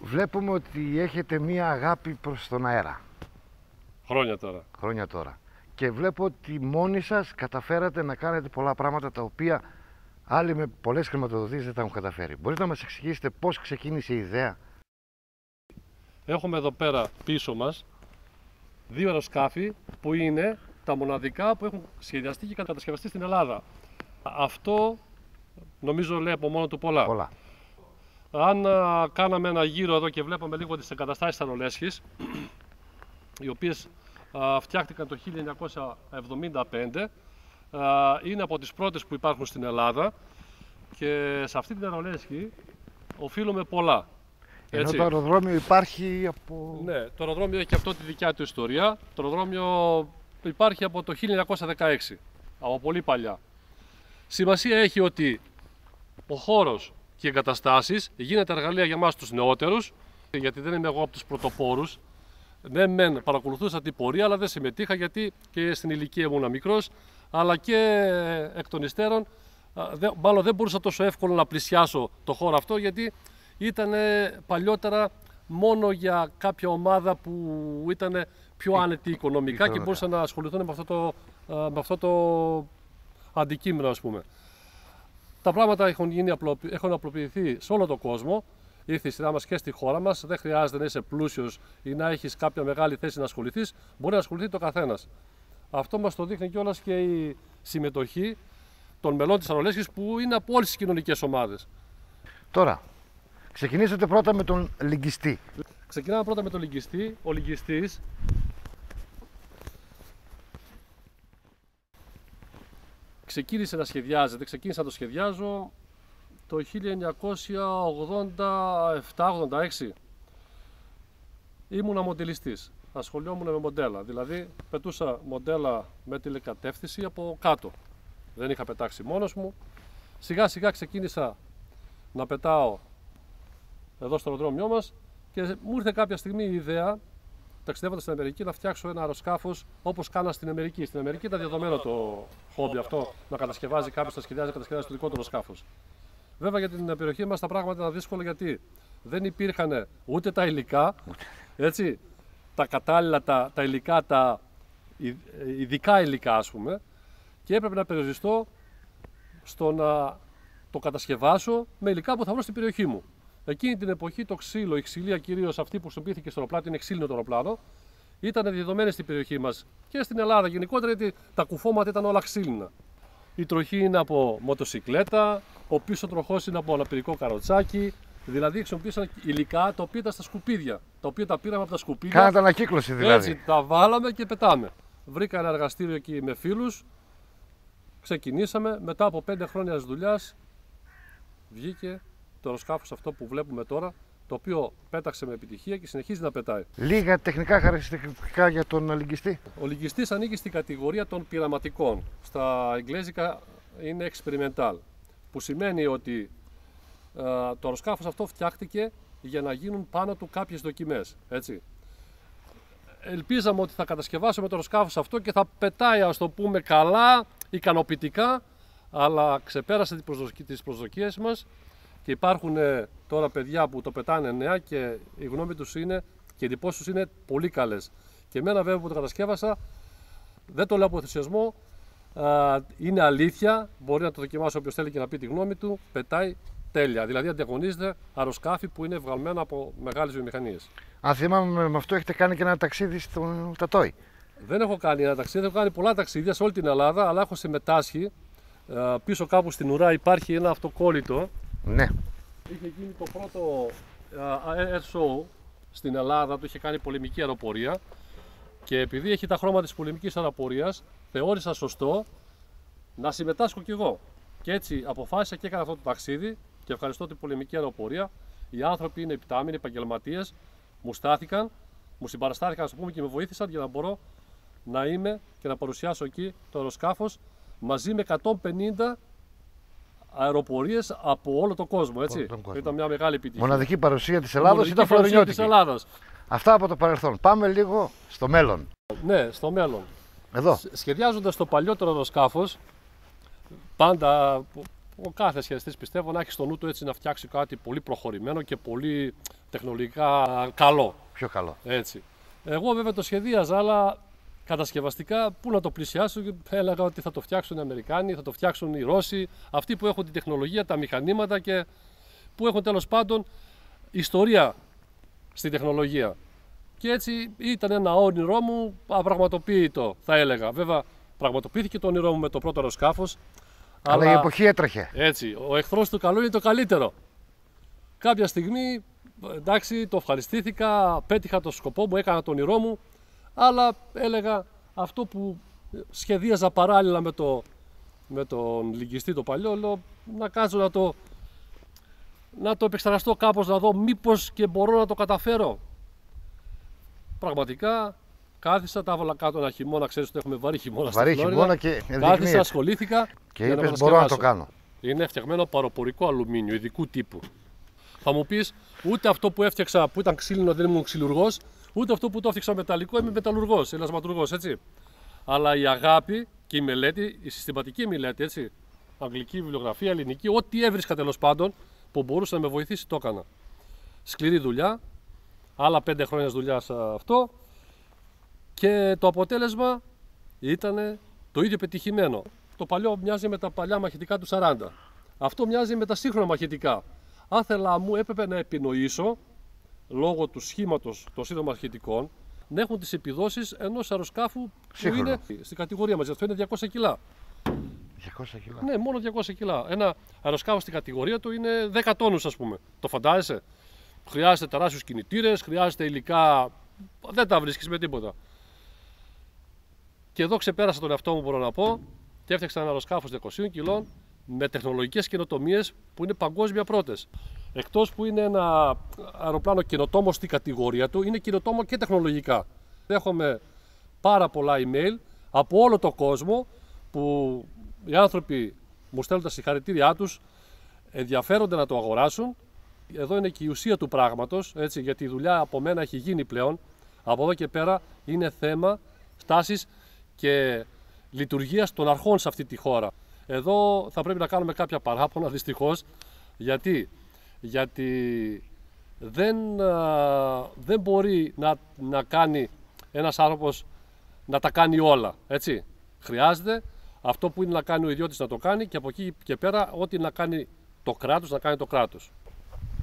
Βλέπουμε ότι έχετε μία αγάπη προς τον αέρα. Χρόνια τώρα. Και βλέπω ότι μόνοι σας καταφέρατε να κάνετε πολλά πράγματα τα οποία άλλοι με πολλές χρηματοδοτήσεις δεν τα έχουν καταφέρει. Μπορείτε να μας εξηγήσετε πώς ξεκίνησε η ιδέα? Έχουμε εδώ πέρα πίσω μας 2 αεροσκάφη που είναι τα μοναδικά που έχουν σχεδιαστεί και κατασκευαστεί στην Ελλάδα. Αυτό νομίζω λέει από μόνο του πολλά. Αν κάναμε ένα γύρο εδώ και βλέπαμε λίγο τις εγκαταστάσεις Αρολέσχης, οι οποίες φτιάχτηκαν το 1975, είναι από τις πρώτες που υπάρχουν στην Ελλάδα και σε αυτή την Αρολέσχη οφείλουμε πολλά. Ενώ το αεροδρόμιο υπάρχει από... Ναι, το αεροδρόμιο έχει αυτό τη δικιά του ιστορία. Το αεροδρόμιο υπάρχει από το 1916, από πολύ παλιά. Σημασία έχει ότι ο χώρος και οι εγκαταστάσεις γίνεται εργαλεία για εμάς τους νεότερους, γιατί δεν είμαι εγώ από τους πρωτοπόρους. Ναι, μεν παρακολουθούσα την πορεία, αλλά δεν συμμετείχα γιατί και στην ηλικία ήμουν μικρός, αλλά και εκ των υστέρων, μάλλον δεν μπορούσα τόσο εύκολα να πλησιάσω το χώρο αυτό, γιατί ήταν παλιότερα μόνο για κάποια ομάδα που ήταν πιο άνετη οικονομικά και μπορούσαν να ασχοληθούν με αυτό το αντικείμενο, ας πούμε. Τα πράγματα έχουν απλοποιηθεί σε όλο τον κόσμο. Ήρθε η σειρά μας και στη χώρα μας. Δεν χρειάζεται να είσαι πλούσιος ή να έχεις κάποια μεγάλη θέση να ασχοληθείς. Μπορεί να ασχοληθεί το καθένας. Αυτό μας το δείχνει κιόλας και η συμμετοχή των μελών της Αρολέσχης που είναι από όλες τις κοινωνικές ομάδες. Τώρα, ξεκινήσατε πρώτα με τον λυγκιστή. Ξεκινάμε πρώτα με τον λυγκιστή. Ο λυγκιστής ξεκίνησα να το σχεδιάζω το 1987-86. Ήμουνα μοντελιστής, ασχολιόμουν με μοντέλα, δηλαδή πετούσα μοντέλα με τηλεκατεύθυνση από κάτω. Δεν είχα πετάξει μόνος μου. Σιγά σιγά ξεκίνησα να πετάω εδώ στο αεροδρόμιό μας και μου ήρθε κάποια στιγμή η ιδέα, ταξιδεύοντας στην Αμερική, να φτιάξω ένα αεροσκάφος όπως κάνα στην Αμερική. Στην Αμερική ήταν δεδομένο το χόμπι αυτό, να κατασκευάζει κάποιος, να κατασκευάζει το δικό του αεροσκάφος. Βέβαια για την περιοχή μας τα πράγματα ήταν δύσκολα γιατί δεν υπήρχαν ούτε τα υλικά, έτσι, τα κατάλληλα, τα υλικά, τα ειδικά υλικά, ας πούμε, και έπρεπε να περιοριστώ στο να το κατασκευάσω με υλικά που θα βρω στην περιοχή μου. Εκείνη την εποχή το ξύλο, η ξυλία κυρίως αυτή που χρησιμοποιήθηκε στο αεροπλάνο, είναι ξύλινο το αεροπλάνο, ήταν δεδομένη στην περιοχή μας και στην Ελλάδα γενικότερα, γιατί τα κουφώματα ήταν όλα ξύλινα. Η τροχή είναι από μοτοσικλέτα, ο πίσω τροχός είναι από αναπηρικό καροτσάκι. Δηλαδή χρησιμοποίησαν υλικά τα οποία ήταν στα σκουπίδια. Τα οποία τα πήραμε από τα σκουπίδια. Κάνατε ανακύκλωση δηλαδή. Έτσι, τα βάλαμε και πετάμε. Βρήκα ένα εργαστήριο εκεί με φίλους. Ξεκινήσαμε. Μετά από 5 χρόνια δουλειάς βγήκε το αεροσκάφος αυτό που βλέπουμε τώρα, το οποίο πέταξε με επιτυχία και συνεχίζει να πετάει. Λίγα τεχνικά χαρακτηριστικά για τον λυγκιστή. Ο λυγκιστής ανήκει στην κατηγορία των πειραματικών. Στα εγγλέζικα είναι experimental, που σημαίνει ότι το αεροσκάφος αυτό φτιάχτηκε για να γίνουν πάνω του κάποιες δοκιμές. Έτσι. Ελπίζαμε ότι θα κατασκευάσουμε το αεροσκάφος αυτό και θα πετάει, ας το πούμε, καλά, ικανοποιητικά, αλλά ξεπέρασε τις προσδοκίες μας και υπάρχουν τώρα παιδιά που το πετάνε νέα και η γνώμη τους είναι και οι εντυπώσεις τους είναι πολύ καλές. Και εμένα βέβαια που το κατασκεύασα, δεν το λέω από ενθουσιασμό, είναι αλήθεια, μπορεί να το δοκιμάσει όποιος θέλει και να πει τη γνώμη του, πετάει τέλεια. Δηλαδή ανταγωνίζεται αεροσκάφη που είναι βγαλμένα από μεγάλες βιομηχανίες. Αν θυμάμαι, με αυτό έχετε κάνει και ένα ταξίδι στο Τατόι. Δεν έχω κάνει ένα ταξίδι, έχω κάνει πολλά ταξίδια σε όλη την Ελλάδα, αλλά έχω συμμετάσχει. Πίσω κάπου στην ουρά υπάρχει ένα αυτοκόλλητο. Ναι. Είχε γίνει το πρώτο air show στην Ελλάδα, το είχε κάνει πολεμική αεροπορία και επειδή έχει τα χρώματα της πολεμικής αεροπορίας, θεώρησα σωστό να συμμετάσχω κι εγώ. Και έτσι αποφάσισα και έκανα αυτό το ταξίδι και ευχαριστώ την πολεμική αεροπορία. Οι άνθρωποι είναι επιτάμενοι, επαγγελματίες, μου στάθηκαν, μου συμπαραστάθηκαν, ας το πούμε, και με βοήθησαν για να μπορώ να είμαι και να παρουσιάσω εκεί το αεροσκάφος μαζί με 150 αεροπορίες από όλο τον κόσμο. Έτσι. Ήταν μια μεγάλη επιτυχία. Μοναδική παρουσία της Ελλάδος ήταν φλωρινιώτικη. Αυτά από το παρελθόν. Πάμε λίγο στο μέλλον. Ναι, στο μέλλον. Εδώ. Σχεδιάζοντας το παλιότερο αεροσκάφος, πάντα ο κάθε σχεδιαστής πιστεύω να έχει στο νου του έτσι να φτιάξει κάτι πολύ προχωρημένο και πολύ τεχνολογικά καλό. Πιο καλό. Έτσι. Εγώ βέβαια το σχεδίαζα, αλλά κατασκευαστικά πού να το πλησιάσω, έλεγα ότι θα το φτιάξουν οι Αμερικάνοι, θα το φτιάξουν οι Ρώσοι, αυτοί που έχουν την τεχνολογία, τα μηχανήματα και που έχουν τέλος πάντων ιστορία στην τεχνολογία. Και έτσι ήταν ένα όνειρό μου απραγματοποιητό, θα έλεγα. Βέβαια, πραγματοποιήθηκε το όνειρό μου με το πρώτο αεροσκάφος. Αλλά η εποχή έτρεχε. Έτσι, ο εχθρός του καλού είναι το καλύτερο. Κάποια στιγμή, εντάξει, το ευχαριστήθηκα, πέτυχα το σκοπό μου, έκανα το όνειρό μου, αλλά έλεγα αυτό που σχεδίαζα παράλληλα με τον λυκιστή το παλιό, λέω, να κάτσω να το επεξεργαστώ κάπως, να δω μήπως και μπορώ να το καταφέρω. Πραγματικά κάθισα, τα έβαλα κάτω ένα χειμώνα, ξέρεις ότι έχουμε βαρύ χειμώνα στη Φλόριδα. Χειμώνα και κάθισα, ασχολήθηκα και είπες μπορώ να το κάνω. Είναι φτιαγμένο από αεροπορικό αλουμίνιο, ειδικού τύπου. Θα μου πεις, ούτε αυτό που έφτιαξα που ήταν ξύλινο δεν ήμουν ξυλουργός, ούτε αυτό που το έφτιαξα μεταλλικό είμαι μεταλλουργός, ελασματουργός, έτσι. Αλλά η αγάπη και η μελέτη, η συστηματική μελέτη, έτσι, αγγλική βιβλιογραφία, ελληνική, ό,τι έβρισκα τέλος πάντων που μπορούσε να με βοηθήσει το έκανα. Σκληρή δουλειά, άλλα 5 χρόνια δουλειά σε αυτό και το αποτέλεσμα ήταν το ίδιο πετυχημένο. Το παλιό μοιάζει με τα παλιά μαχητικά του 40. Αυτό μοιάζει με τα σύγχρονα μαχητικά. Άθελα μου έπρεπε να επινοήσω, λόγω του σχήματος των σύγχρονων μαχητικών, να έχουν τις επιδόσεις ενός αεροσκάφου που είναι στην κατηγορία μας. Αυτό είναι 200 κιλά. 200 κιλά. Ναι, μόνο 200 κιλά. Ένα αεροσκάφο στην κατηγορία του είναι 10 τόνους, ας πούμε. Το φαντάζεσαι. Χρειάζεται τεράστιους κινητήρες, χρειάζεται υλικά. Δεν τα βρίσκεις με τίποτα. Και εδώ ξεπέρασα τον εαυτό μου, μπορώ να πω, και έφτιαξα ένα αεροσκάφος 200 κιλών με τεχνολογικές καινοτομίες που είναι παγκόσμια πρώτες. Εκτός που είναι ένα αεροπλάνο καινοτόμο στην κατηγορία του, είναι καινοτόμο και τεχνολογικά. Έχουμε πάρα πολλά email από όλο τον κόσμο που οι άνθρωποι μου στέλνουν τα συγχαρητήριά τους, ενδιαφέρονται να το αγοράσουν. Εδώ είναι και η ουσία του πράγματος, έτσι, γιατί η δουλειά από μένα έχει γίνει πλέον. Από εδώ και πέρα είναι θέμα στάσης και λειτουργίας των αρχών σε αυτή τη χώρα. Εδώ θα πρέπει να κάνουμε κάποια παράπονα, δυστυχώς, γιατί δεν μπορεί να κάνει ένας άνθρωπος να τα κάνει όλα, έτσι. Χρειάζεται αυτό που είναι να κάνει ο ιδιώτης να το κάνει και από εκεί και πέρα ό,τι να κάνει το κράτος, να κάνει το κράτος.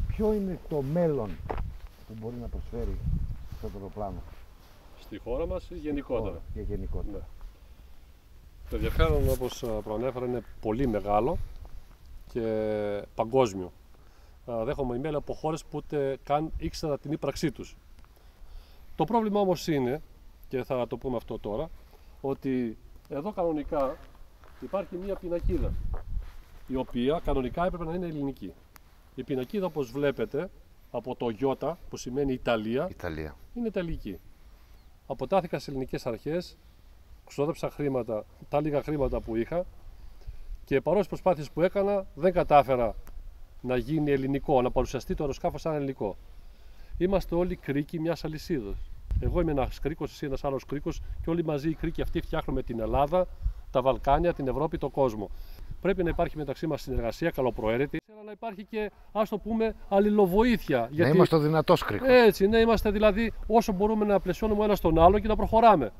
Ποιο είναι το μέλλον που μπορεί να προσφέρει αυτό το αεροπλάνο Στη χώρα μας ή γενικότερα? Και γενικότερα. Ναι. Το ενδιαφέρον, όπως προανέφερα, είναι πολύ μεγάλο και παγκόσμιο. Δέχομαι email από χώρες που ούτε καν ήξερα την ύπαρξή τους. Το πρόβλημα όμως είναι, και θα το πούμε αυτό τώρα, ότι εδώ κανονικά υπάρχει μία πινακίδα, η οποία κανονικά έπρεπε να είναι ελληνική. Η πινακίδα, όπως βλέπετε, από το Ιώτα, που σημαίνει Ιταλία, είναι ιταλική. Αποτάθηκα στις ελληνικές αρχές, ξόδεψα χρήματα, τα λίγα χρήματα που είχα και παρόλες προσπάθειες που έκανα, δεν κατάφερα να γίνει ελληνικό, να παρουσιαστεί το αεροσκάφος σαν ελληνικό. Είμαστε όλοι κρίκοι μιας αλυσίδας. Εγώ είμαι ένας κρίκος, εσύ ένας άλλος κρίκος και όλοι μαζί οι κρίκοι αυτοί φτιάχνουμε την Ελλάδα, τα Βαλκάνια, την Ευρώπη, τον κόσμο. Πρέπει να υπάρχει μεταξύ μας συνεργασία, καλοπροαίρετη, αλλά να υπάρχει και, ας το πούμε, αλληλοβοήθεια. Να είμαστε ο δυνατός κρίκος. Έτσι, να είμαστε δηλαδή όσο μπορούμε να πλαισιώνουμε ο ένας τον άλλο και να προχωράμε.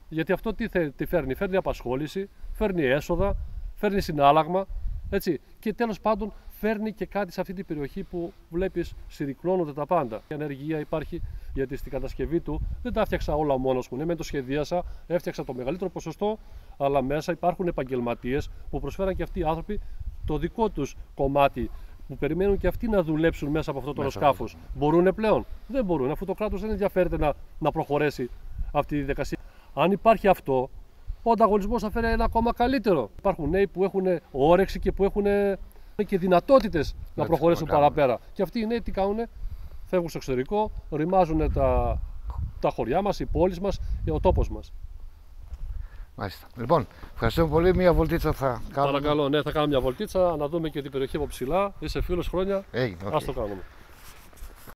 Γιατί αυτό τι φέρνει? Φέρνει απασχόληση, φέρνει έσοδα, φέρνει συνάλλαγμα, έτσι. Και τέλος πάντων φέρνει και κάτι σε αυτή την περιοχή που βλέπεις συρρυκνώνονται τα πάντα. Η ανεργία υπάρχει, γιατί στην κατασκευή του δεν τα έφτιαξα όλα μόνος μου. Ναι, με το σχεδίασα, έφτιαξα το μεγαλύτερο ποσοστό, αλλά μέσα υπάρχουν επαγγελματίες που προσφέραν και αυτοί οι άνθρωποι το δικό τους κομμάτι, που περιμένουν και αυτοί να δουλέψουν μέσα από αυτό το αεροσκάφος. Μπορούν πλέον? Δεν μπορούν, αφού το κράτος δεν ενδιαφέρεται να προχωρέσει αυτή τη διαδικασία. Αν υπάρχει αυτό, ο ανταγωνισμός θα φέρει ένα ακόμα καλύτερο. Υπάρχουν νέοι που έχουν όρεξη και που έχουν και δυνατότητες να προχωρήσουν παραπέρα. Και αυτοί οι νέοι τι κάνουν? Φεύγουν στο εξωτερικό, ρημάζουν τα χωριά μας, οι πόλεις μας, ο τόπος μας. Μάλιστα. Λοιπόν, ευχαριστούμε πολύ. Μια βολτίτσα θα κάνουμε. Παρακαλώ, ναι, θα κάνουμε μια βολτίτσα, να δούμε και την περιοχή από ψηλά. Είσαι φίλος χρόνια, Έγινε, ας το κάνουμε.